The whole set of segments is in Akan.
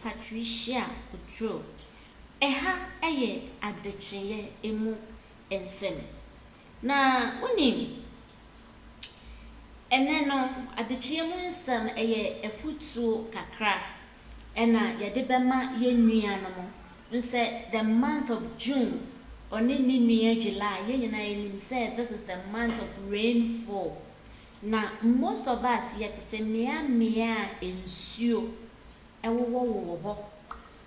Patricia Kutro. Eha eye Adekye3 Mu Nsem. Na wonim ene no Adekye3 Mu Nsem eye efutuo kakra ena yede bema yenua no mo. Nse the month of June oni ni nua July yenyina enim say this is the month of rainfall. Na most of us yetete mea ensuo ewowo ho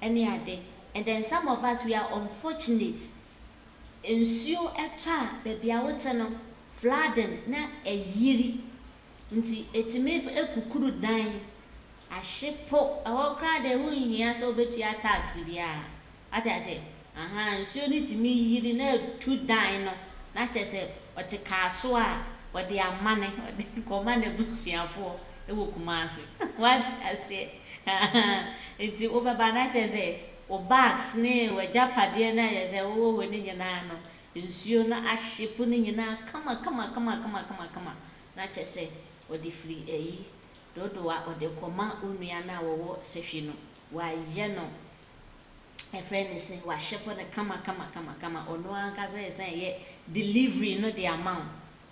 ene ade. And then some of us, we are unfortunate. Ensuo etwa baby a wote no flooding na eyiri. Nti etime ekukuru dan ahyepo awo kra de hu hia so betua tax bia. Ata say nsuo ni timi yiri na tu dan no na chese ote kaaso a ode amane ode komane busuafo ewo kumase. What I say? Enti obaba na chese o bags ne o japade na yeze wo ni nyina no nsuo na ahyepo ni nyina kama na chese o di free eyi dodo wa o de koma onua na wo sehwe no wa ye no e friend ne say wa hyepo ne kama ono anka say ye delivery no the amount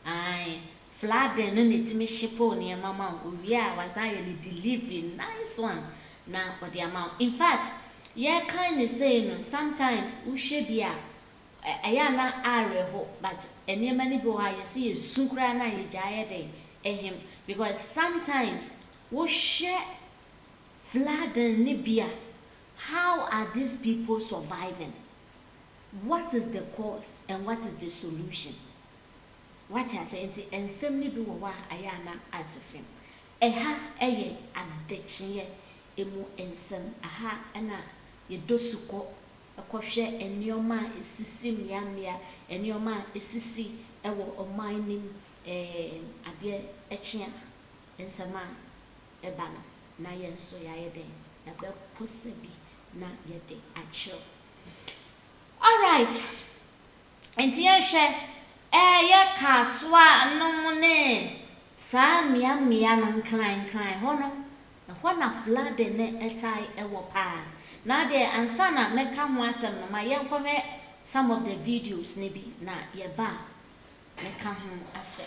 ai flooding no netimi hyepo ne mama o wi a wa say ye delivery nice one na o the amount. In fact, yeah, kind of say no. Sometimes we should be na areho, but any many boy you see is sukra na yijaya day him because sometimes we share flood and nibia. How are these people surviving? What is the cause and what is the solution? What I say and semi do wa ayana asifim. Eha eye Adekye3 Mu Nsem aha ana yedosuko akohwe enioma esisi miamia enioma esisi ewo omanim ade echia nsema ebana na yenso yayede na be possible na yede acho. All right, enti yehwe ye kaswa nomune sa miamia na nkran hono na flood ne etai ewo pa. Now there ansana meka ho asem no ma yenkome some of the videos ne bi na ye ba meka ho asem.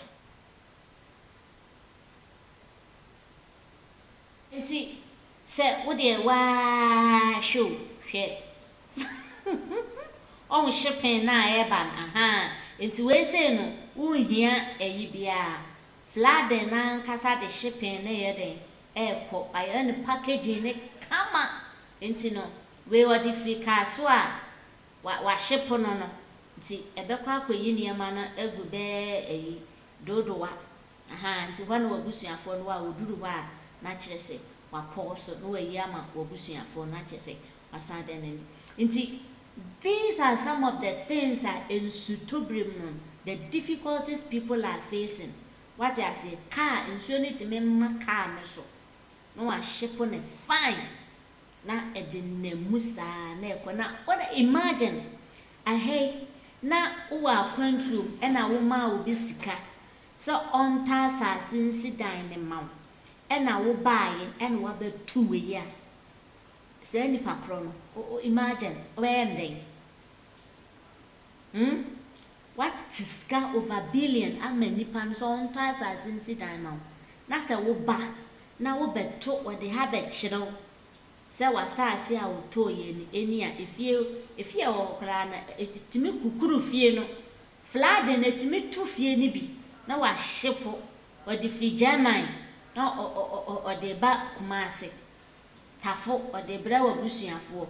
Enti se wo de wa show hwe on shipping na e ba aha enti we say no unhia eyi bia flood na nkasa de shipping ne ye den ekọ ayo ne packaging ne kama enti no we wadi free car so a wa ship no nti ebekọ akọyi niema na egu be eyi dodowa aha nti hwa na wabusuafo no wa oduru hwa na kyerese wa pause no wa yi ama wabusuafo na kyerese asade ne nti these are some of the things that in Sutobrim the difficulties people are facing. What I say car insurance to me car no so no wa ship on a fine na edine musa na ekona what imagine ahei na uwa kwantu ena wo ma obi sika so on tasa sinsi dan ne ma ena wo baaye ena wo betu we ya se ni pakro no imagine when what sika over billion amani pan so on tasa sinsi dan ma na se wo ba na wo beto wo de ha be chiro se wasase a otoye ni eni a efie wo kra na etimi kukuru fie no flood na etimi tu fie ni bi na wa hyepo o de free German na o de ba kumase tafo o de bra wa busuafo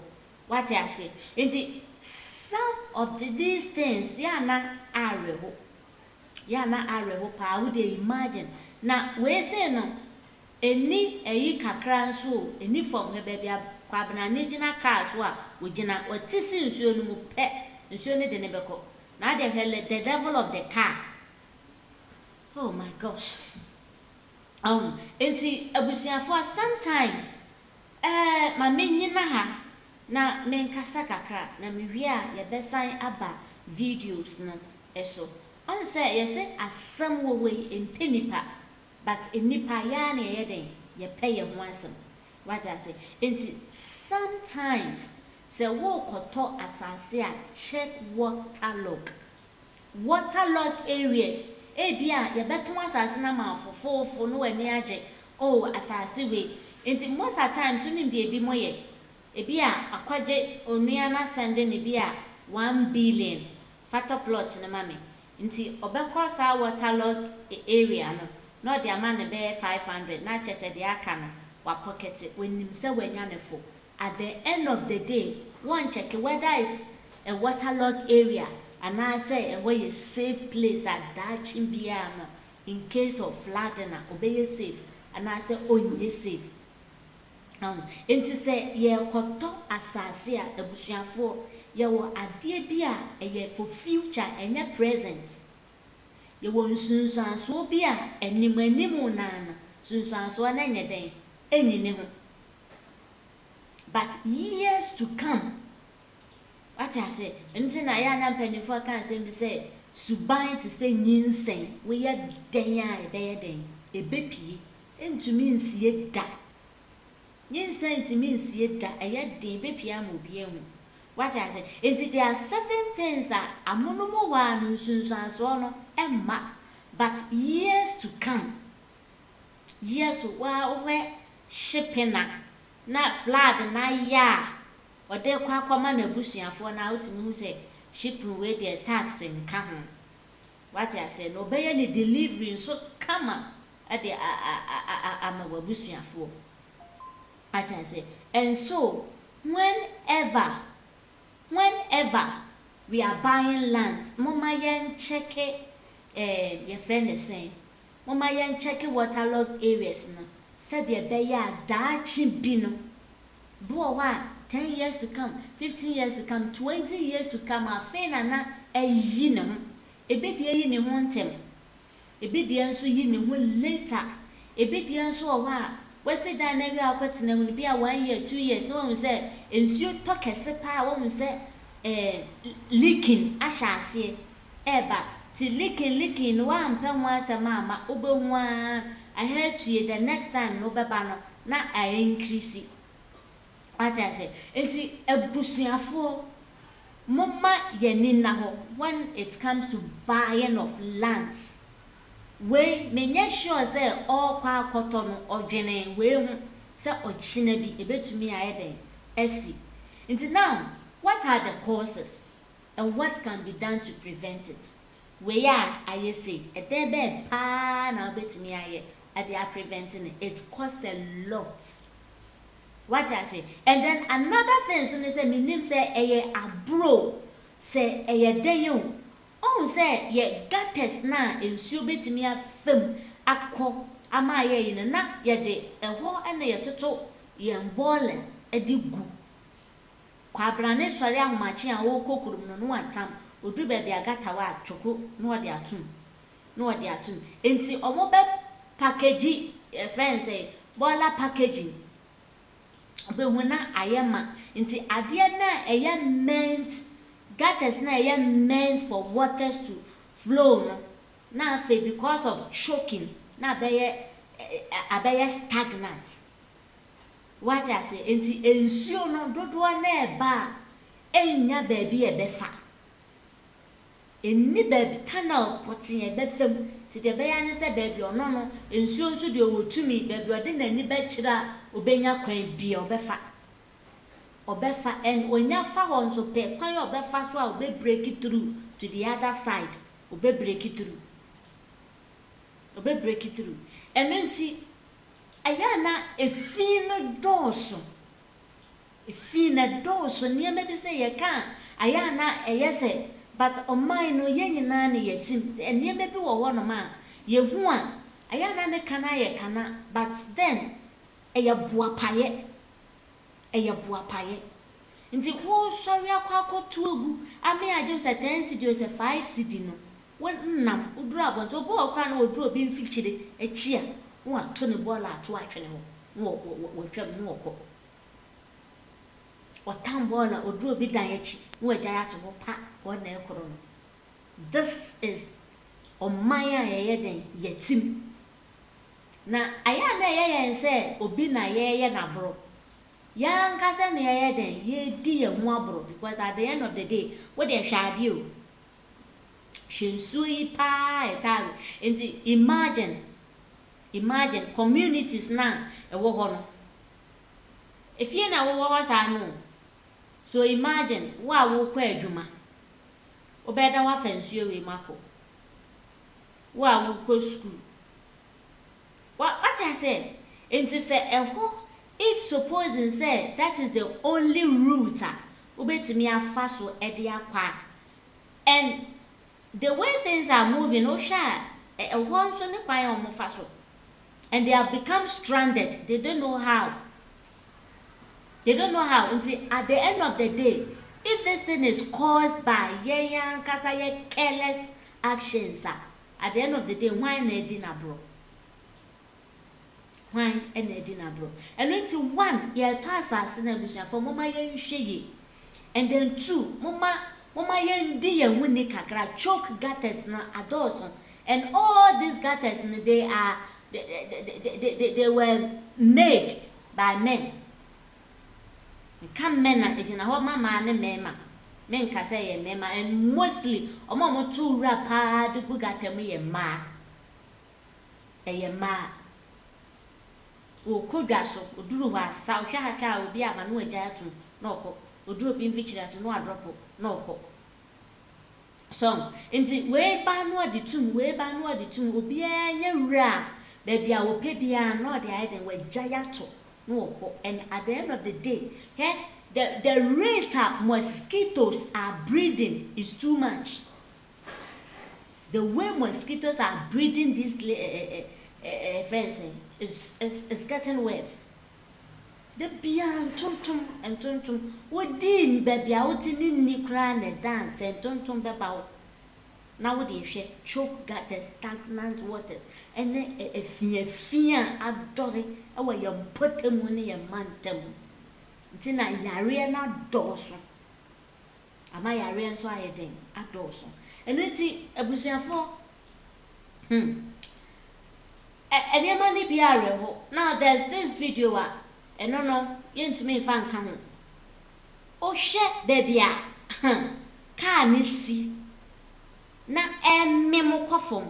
what I say enti some of these things ya na areho pa wo de imagine na we say no eni eyi kakra nso eni form he bia kwabena ne gina car so a ogina otisi nsuo no mu pe nsuo ne de ne beko na de hele the devil of the car. Oh my gosh. Enti abusuafo sometimes ma menyina ha na menkasa kakra na mewie a ye besan aba videos no eso on say yese asem wo we empenipa but enipa ya na ye den ye pay ye ho asem what I say enti sometimes se wo koto asase a check waterlogged areas ebia ye beton asase na ma fofofo no wani age oh asase we enti most of times unim de ebi moye ebia akwaje onua na sende ne bia 1 billion fato plot na mame nti obekọ sa waterlogged area no no de ama ne be 500 na chese de aka no wa pocket wenim se wanya ne fo at the end of the day one check whether it's a waterlogged area and I say a way a safe place at that chimbiano in case of flooding obey safe and I say oh you safe enti say ye koto asase a ebusuafo ye wo ade bia ye for future enye present ye wo nsunsuanso bia animanimu nana sunsuanso na enye den enyine ho but years to come what I say enti na ya na mpanifo kan say bi say suban to say nyinsen we ye den a ebe den ebepie entumi nsie da nyinsen ntumi nsie da eye den ebepie amobie hu what I say enti there are certain things that amonomo wa no nsunsuanso no emma but years to come years wa we shipping na flood na ya ode kwa akoma na busuafo na otimi hu say shipping we the tax nka ho what I say no be any delivery so kama ade ama busuafo what I say and so whenever we are buying lands mama yen check your friend is saying mama yen check waterlogged areas no said the beya dachi bino bo wa 10 years to come 15 years to come 20 years to come afena na eyi ne ho ebedi eyi ne ho ntem ebedi enso yi ne ho later ebedi enso o wa wese dan na wi akwetena hu bia 1 year 2 years no one say ensuo to kese pa wo say leaking ashase eba ti leaking no wa mpa ho asema ama obehu a I heard to the next time no beba no na I increase what I say enti ebusuafo mama yeni na ho when it comes to buying of lands we menye sure say all kwa akoto no odwene we hu say ochina bi ebetumi ayeden esi enti now what are the causes and what can be done to prevent it we are I say e dey be pa na obetumi aye and they are preventing it costs a lot what I say and then another thing so they say me name say abro say deyo on say ye gates na ensuo betimi afam akọ ama ye yin na ye de eho na ye toto ye mbole edigu kwabrane sori ahomachi a wo kokurum no atam odu ba bia gata wa atwoko no ode atum enti omo be package friends say bola packaging be huna ayema nti ade na meant gutters na meant for waters to flow no na fe because of choking na abeye stagnant what I say nti ensuo no dodo na eba enya baabi ebefa enni baabi tunnel potin ebefam ti de beya ne se baabi ono no ensuo nso de owotumi baabi ode nani be kira obenya kwan bi obefa and onya fa ho nso pe kwan obefa so a obe break it through to the other side obe break it through enenti aya na efi no doso niam bi se ye kan aya na eyese but on mine no ye nyina na ye tim niam bi wo no ma ye hu a aya na me kana ye kana but then eye boapaye nti wo sori akwakoto ogu ame aje se 10 cedi o se 5 cedi no wonnam oduru abonto obo okra na oduru obi mfikyire echi a wo ato ne bola ato atwene ho wo twam no okọ otam bola oduru obi dan echi wo agya ya to ho pa wo na ekoro no this is omaya yeden yetim na aya na ye yen se obi na ye na bro Young cousin, ye dear mobro, because at the end of the day, what they shall do. Shinsui pie, imagine communities now a war. If you know what I know, so imagine what will quay Juma. Or better, what fancy you, Marco. What will go school? What I said, and to say a whole. If supposing say that is the only route, obey to me a fast or edia pa. And the way things are moving, oh sha, a once on the fire on Mofaso. And they have become stranded. They don't know how. They don't know how. Until at the end of the day, if this thing is caused by young Kasaya careless actions, at the end of the day, why not dinner, bro? Why and a dinner, bro? And until one, ye toss us in a bushel for Mama Yen Shaggy. And then two, Mama Yen dear winnie kakra, choke gutters na adorson. And all these gutters, they were made by men. Come men at in a home man and mema. Men can say a mema, and mostly a mama too rapid to go at me a ma. A ma. O kodaso oduru wa sa ohwa haka obi amanu agya ato na okọ oduru bi mfichira to no adropo na okọ so enti we ba no ade tum obi anya wura ba bia wo pe bia na ode aye den wa gya ato na okọ. And at the end of the day, the rate of mosquitoes are breeding is too much. The way mosquitoes are breeding this friends is getting worse. The beyond tum and tum wodin baby out in ni cran and dance and tum bebao. Now what do you say? Choke gutters, stagnant waters, and a fear adore our young put them on your mantem. Tina Yariana Dawson. Am I Yarian so I think at Dawson? And it's a bushel for now there's this video and no you to me fan can oh shit baby can see na memo kwafom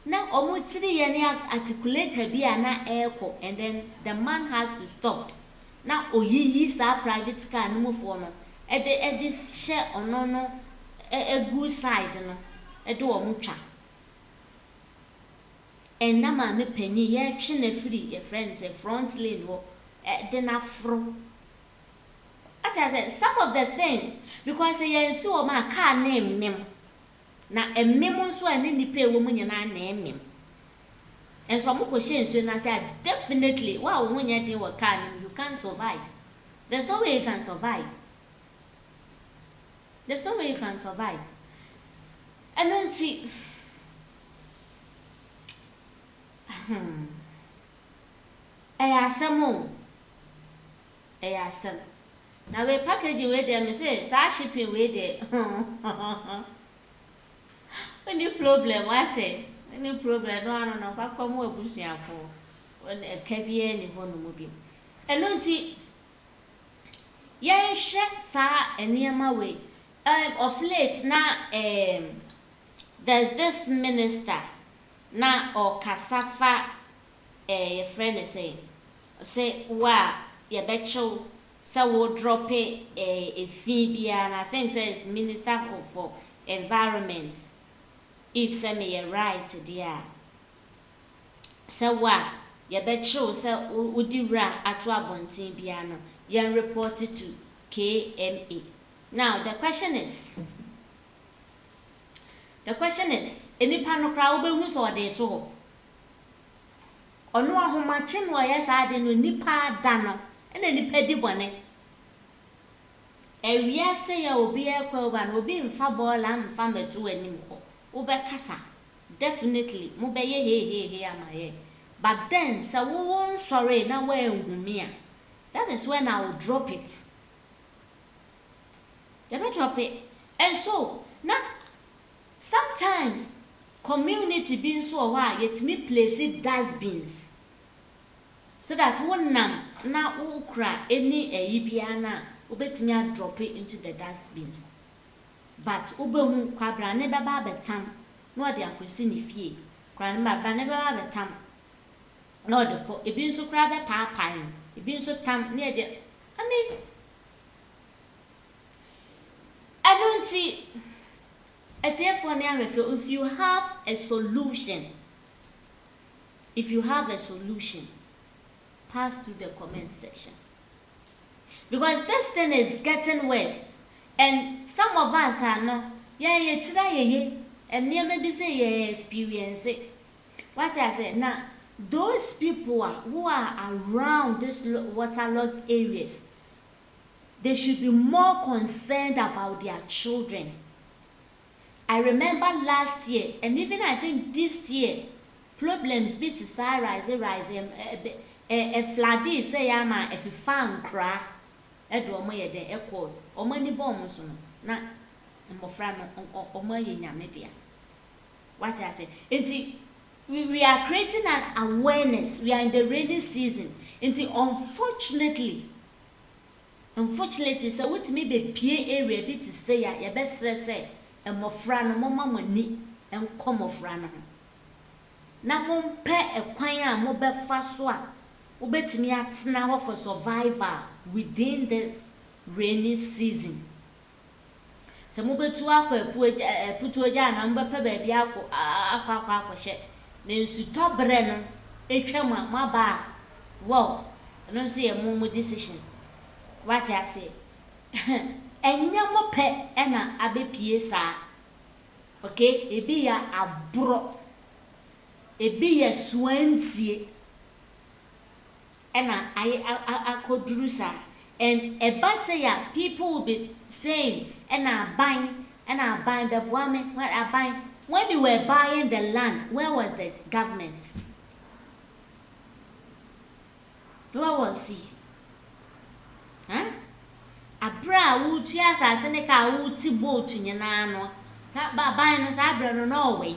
na omutiri ye ne articulate bia na airco. And then the man has to stop na oyiyi sa private car no fo no e de share ono a good side no e de omutwa. And na ma me penny ye twe na free your friends a front lane wo de na fro. I said some of the things because ye nsi o ma car name mem na emem so ani nipa wo mu nyina na emem. And so mo question so na say definitely wow wo nya dey wo car you can't survive. There's no way you can survive. There's no way you can survive. And then see asamo na we package we there me say sa shipping we there any problem what any problem no kwa kom abusuafo on e kabie ni ho no mobi eno nti yen hye sa eniema we of late na there's this minister na or kasafa your friend is say wa ye becho say wo drop a fee bia and I think says minister for environment if say me right there say wa ye becho say udira ato abontin bia no ye report it to KMA. Now the question is enipa no kra wo behu so ode to ho ono ahomache no yes ade no nipa da no ena nipa di bone ewia se ya obi ekwa ba no obi mfa bola mfa metu anim ho wo be kasa definitely mo be ye he amaye. But then so wo won sorry na wa ehumi a that is when I will drop it. They will drop it. And so now sometimes community being so why yet me place it dustbins. so that one nam na ukra any ibiana ubetimi a drop it into the dustbins. But ubehu kwabra ne baba betam no de akosi ne fie kra ne baba ne baba betam no de ko ebi nso kra be paapan ebi nso tam ne de I don't see if you have a solution, pass to the comment section. Because this thing is getting worse. And some of us are not, and maybe say experience it. What I said now, those people who are around these waterlogged areas, they should be more concerned about their children. I remember last year, and even I think this year, problems be to rise, a flood say ama if you found crack, edo mo ye de echo, o mani bombs na mbofra no o mo ye nyame dia. What I say, we are creating an awareness. We are in the rainy season. Unfortunately, so what may be PA area bit to say ya best say and mofra no mama ni and come mofra no. Na mo pe e kwan a mo be fa so a wo betimi atena ho for survival within this rainy season. Se mo betu akwa putu aja na mba pe ba bia akwa hye na nsu tobre no etwa ma ba wow no so ye mo decision. What I say? Enya mo pe ena abepie saa. Okay, ebi ya abro. Ebi ya suantie. Ena akoduru saa. And eba say ya people will be saying ena buying the woman what are buying. When you were buying the land, where was the government? Where was he? Abra wutu asase ne ka wuti boat nyina no sa baban no sa abra no Norway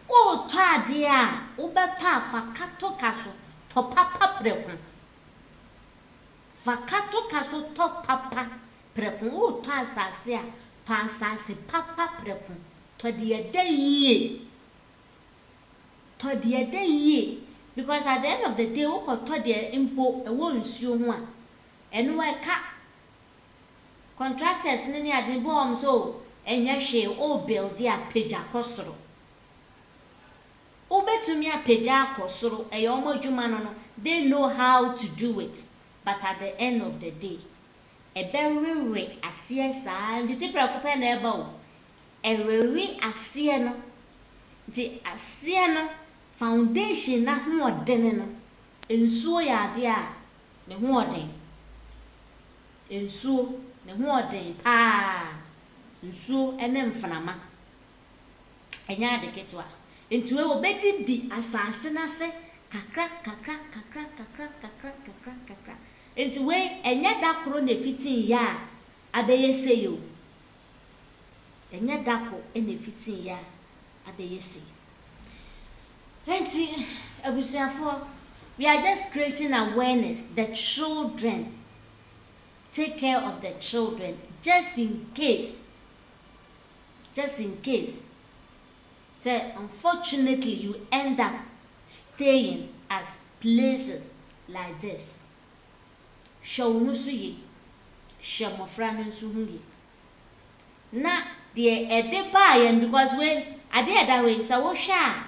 o to ade a wo beta fakato kaso to papa preku fakato kaso to papa preku o to asase a to asase papa preku to de ye because at the end of the day wo ko to de impo e wo nsuo ho a enu we ka contractors ni ade bom so enya hwe o build a peja kosoro o betumi a peja kosoro e yo madwuma no they know how to do it, but at the end of the day e berewe asie saa nditi prakope na eba o erewe asie no di asie no foundation na ho odene no ensuo ya ade a ne ho odene ensuo ne ho odene pa ensuo ene mfanama enya adeketwa entiwe obedidi asase na se kakra entiwe enya dakoro na fitin ya abeyese yo enya dako ene fitin ya abeyese enti abusuafo we are just creating awareness. The children, take care of the children just in case so unfortunately you end up staying at places like this. Show nusuye shamofrano suhungi na de edepa because when ade that way so wo sha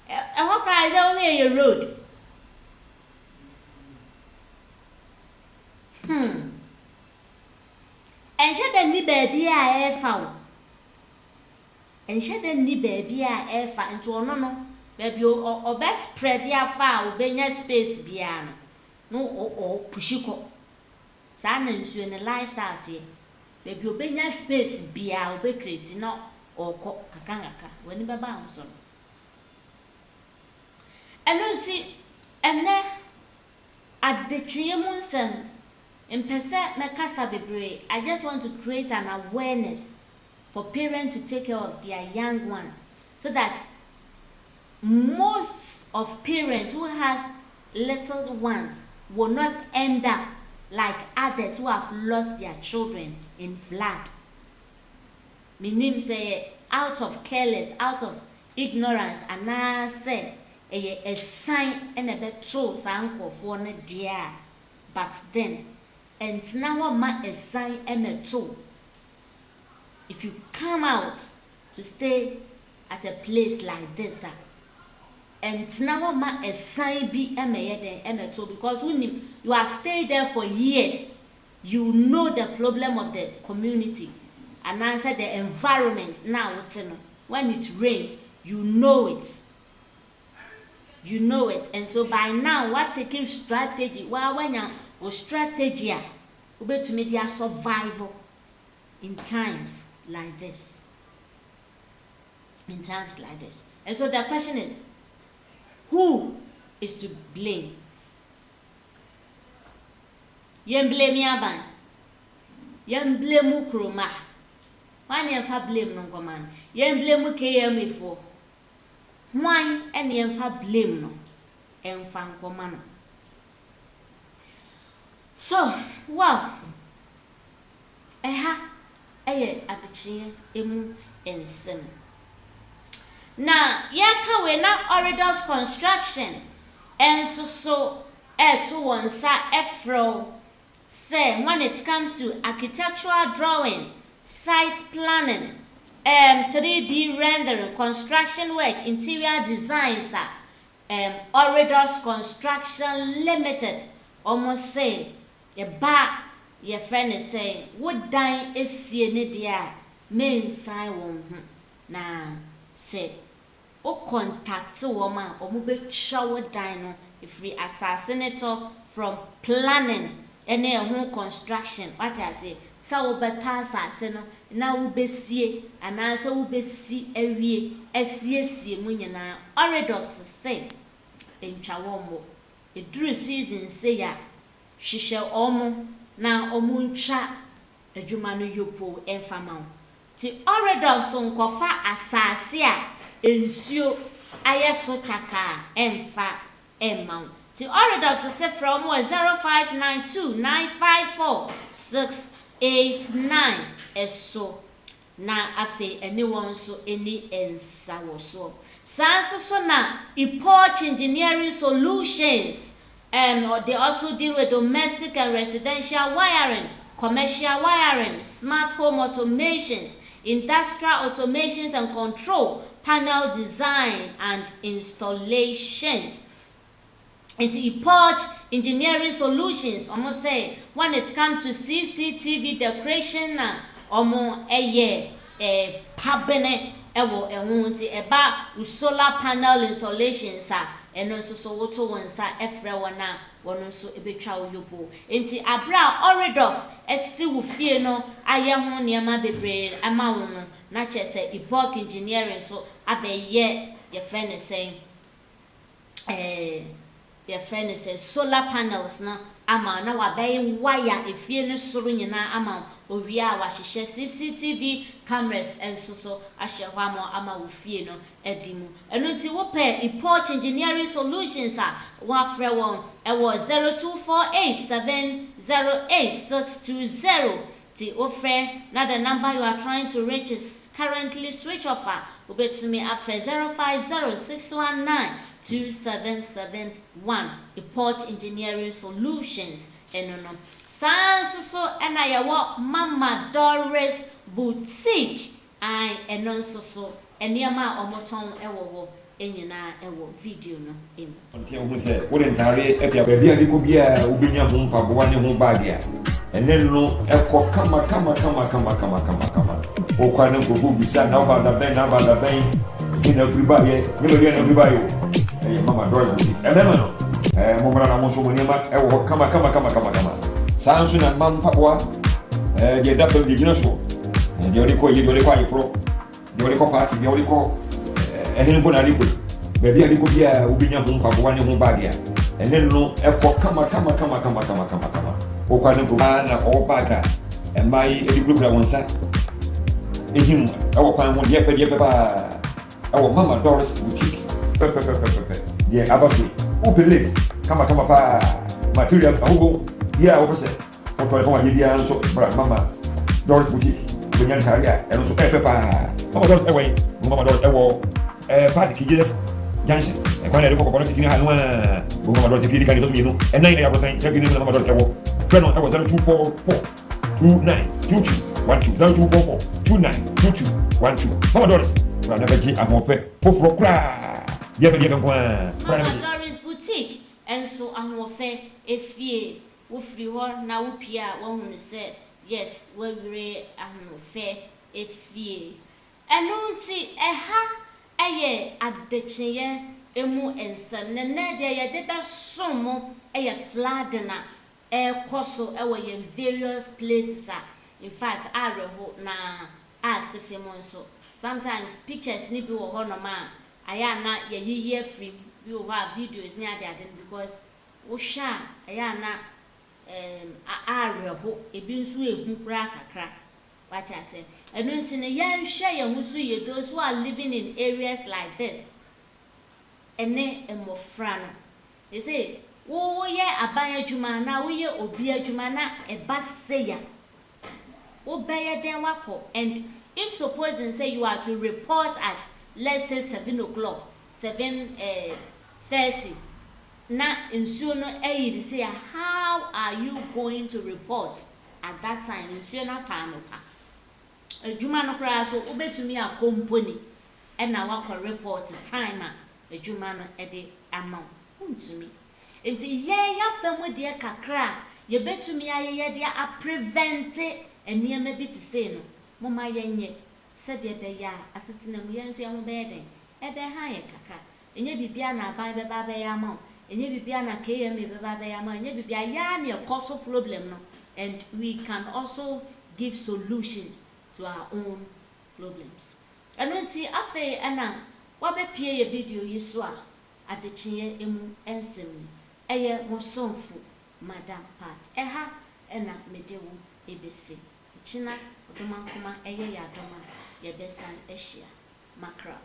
e ho prize only a road and she then ni baby a efa and she then ni baby a efa into ono no baby o best spread ya fa o benya space bia no o pushiko sa na nsuo ne lifestyle tie baby o benya space bia o be create no o ko kakanga wani baba so enonti enne Adekye3 Mu Nsem mpese mekasa bebre. I just want to create an awareness for parents to take care of their young ones so that most of parents who has little ones will not end up like others who have lost their children in flood. Meaning say out of careless, out of ignorance, and I say a sign and a betrothed sanko for ne dear. But then, and now a sign and a two. If you come out to stay at a place like this, and now a sign be a two, because when you have stayed there for years, you know the problem of the community. And answer the environment now. When it rains, you know it. You know it. And so by now, what taking strategy? Well, when you strategy, we to media survival in times like this. In times like this. And so the question is, who is to blame? Yen blame yaban. Yen blame ukroma. Why never blame no command? Yen blame KM for. Why and yen blame no? And fan command. So, wow. Adekye3 Mu Nsem. Now, yaka we na Oredos construction. And so to one sa efro. Say when it comes to architectural drawing, site planning, 3D rendering, construction work, interior designs, Oredos Construction Limited. Almost say, your friend is saying, what dying is seeing it there? Main sign won't na say, o contact woman or move shower dino if we assassinate from planning any home construction. What I say, so better assassin now will be see and answer will be see every SCSC Munina. Oredos say in Chawombo, a drew season say ya, she shall almost now omuncha a Jumanu Yopo and Famau. Ti Oredos on Kofa Assasia ensure Ayaso Chaka and Fa and Mount. The Oredos say from 0592 954 689 so na afe anyone so any ensa so so na Epoch Engineering Solutions, and they also deal with domestic and residential wiring, commercial wiring, smart home automations, industrial automations and control, panel design and installations. It's Epoch Engineering Solutions. Almost say when it comes to CCTV decoration, almost a year, a pabene, a solar panel installations, and also so what one sa every one also a bit chow yobo. Into Abra Oredos, a still no, I am one near my baby, a mountain, not just say Epoch Engineering. So I be yet your friend is saying, your friend says solar panels na ama na wabaye wire efie no soro nyina ama owia wa hyehyɛ CCTV cameras enso ahye hɔ ama ofie no edimu eno nti wo pe Epoch Engineering Solutions a wa frɛ won ɛwɔ 0248708620 ti wo frɛ na the number you are trying to reach is currently switch off. Ubetumi after 0506192771 Epoch Engineering Solutions. And no so and I want Mama Doris Boutique. I and so and Yama Omoton Ewo Enyina Ewo video no in. Until we say, wouldn't hurry if your baby could be a Ubinia Humpa, one home bagia. And then no Echo come. O kwani kubu bisa na ba da ben in everybody everybody Mama Doris no mo bra na mo so mo nema e wo kama sansu na mam papwa de da be gina so de ori ko ayi pro de ori ko party de ori ko ehun ko na liko be bia liko bia ubinya ho papwa ne ho bag ya ene no e ko kama o kwani kubu na o baga e mai e di group wonsa ehim e wo kwan ho de pe ba e wo Mama Doris Boutique pepe deɛ abaso open list kama pa material ahogo yɛ a wɔpɛ sɛ wɔtɔre kama yɛ biara nso bra mama Doris boutique benya ntare a ɛno nso ɛpɛ paa mama Doris ɛwɔ yi mama Doris ɛwɔ party kijes junction ɛkwan yɛde kɔkɔkɔ no sisi ha no a mama Doris efi edi kan ɛtɔ so mmienu ɛnan na yɛ abɔsan sɛ bi ne mama Doris ɛwɔ fɛ no ɛwɔ 0244 2922 12 0244 2922 12 mama Doris bra na bɛgye ahoɔfɛ foforɔ koraa yɛ bɛ nko mama Doris boutique ɛnso ahoɔfɛ efie wofiri hɔ na wopia wɔn hu sɛ yes wawire ahoɔfɛ efie ɛno nti ɛha ɛyɛ Adekye3 Mu Nsem nene deɛ yɛde bɛsom mo ɛyɛ flood na ɛkɔ so ɛwɔ yɛn various places in fact areho na asife mo nso sometimes pictures ni bi wɔ hɔ no ma ayɛ na yɛyiyi afiri bi wɔ hɔ a videos ni ade because wo hwa ayɛ na areho ebi nso ehu kura kakra what I say ɛno nti ne yɛn hwɛ yɛn ho so yɛ those who are living in areas like this ɛne mmɔfra no they say wo yɛ aban adwuma na wo yɛ obi adwuma na ɛba seya wo bɛyɛ den wakɔ and if supposing say you are to report at let's say 7 o'clock 7:30 na nsuo no ɛyiri say how are you going to report at that time nsuo na ka no pa adwuma no kra so obetumi akomponi ɛna wakɔ report time a adwuma no ɛde ama untumi enti yɛ yafam de kakra yebetumi ayɛ de a prevent eniema bi te say no moma yenye sɛde bɛya asetena mu yɛnso yɛ ho bɛyɛ den ɛbɛ ha yɛ kakra enye bibia na aban bɛba bɛyɛ ama enye bibia na KMA bɛba bɛyɛ ama enye bibia ya na cause problem no and we can also give solutions to our own problems ɛno nti afei ɛna wabɛpie yɛ video yi so a Adekye3 Mu Nsem ɛyɛ mosomfo madam part ɛha ɛna mede wo ebesi china odoma kuma ɛyɛ yadoma yɛbɛsan ahyia makra